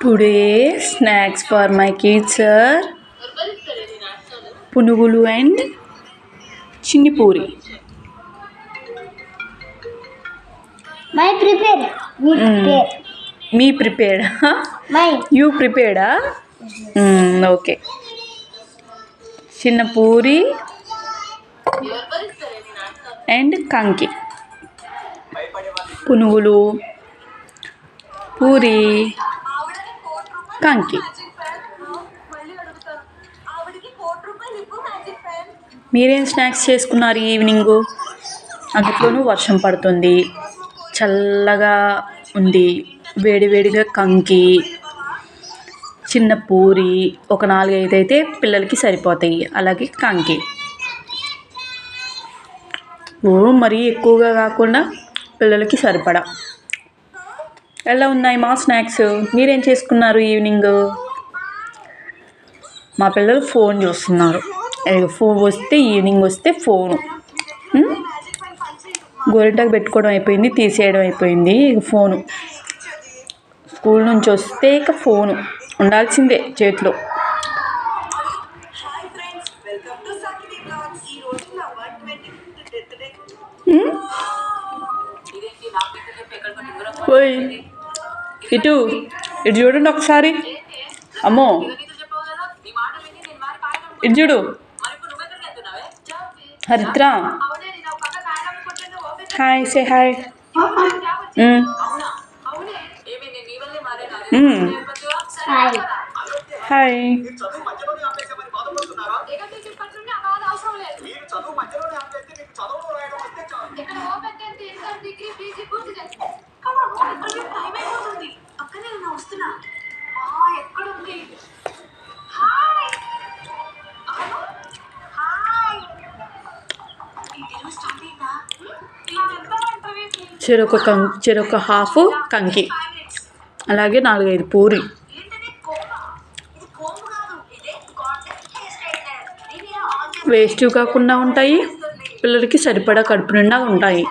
Today snacks for my kids are punugulu and chinni puri. My prepared. Me prepared. Mine. You prepared, okay. Chinna puri and kanki. Punugulu, puri, కంకి. మీరేం snacks చేసుకున్నారు evening? అందులోనూ వర్షం పడుతుంది, చల్లగా ఉంది, వేడివేడిగా కంకి, చిన్న పూరి, ఒక 4-5 అయితే పిల్లలకి సరిపోతాయి. అలాగే కంకి మరీ ఎక్కువగా కాకుండా పిల్లలకి సరిపడా. ఎలా ఉన్నాయి మా స్నాక్స్? మీరేం చేసుకున్నారు ఈవినింగ్? మా పిల్లలు ఫోన్ చూస్తున్నారు. ఫోన్ వస్తే ఈవినింగ్ వస్తే ఫోను, గోరింటాకు పెట్టుకోవడం అయిపోయింది, తీసేయడం అయిపోయింది. ఫోను స్కూల్ నుంచి వస్తే ఇక ఫోను ఉండాల్సిందే చేతిలో. ఓయ్ ఇటు చూడండి ఒకసారి. అమ్మో ఇటు చూడు. Haritra hi, say hi. Hi. చెరొక హాఫ్ కంకి, అలాగే 4-5 పూరి. వేస్ట్ కాకుండా ఉంటాయి, పిల్లలకి సరిపడా కడుపు నిండా ఉంటాయి.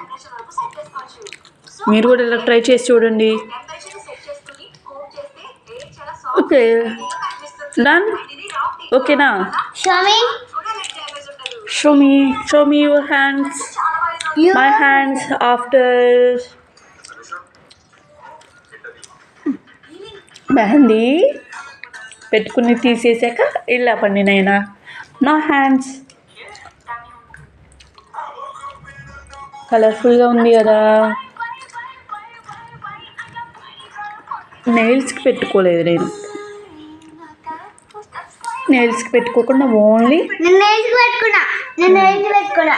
మీరు కూడా ఇలా ట్రై చేసి చూడండి. Okay done. ఓకేనా? Show me your hands. My hands after mehndi పెట్టుకుని తీసేసాక ఇలా పండినైనా నా హ్యాండ్స్ కలర్ఫుల్గా ఉంది కదా. నెయిల్స్కి పెట్టుకోలేదు నేను, నెయిల్స్కి పెట్టుకోకుండా ఓన్లీ నేను నెయిల్స్కి పెట్టుకున్నా.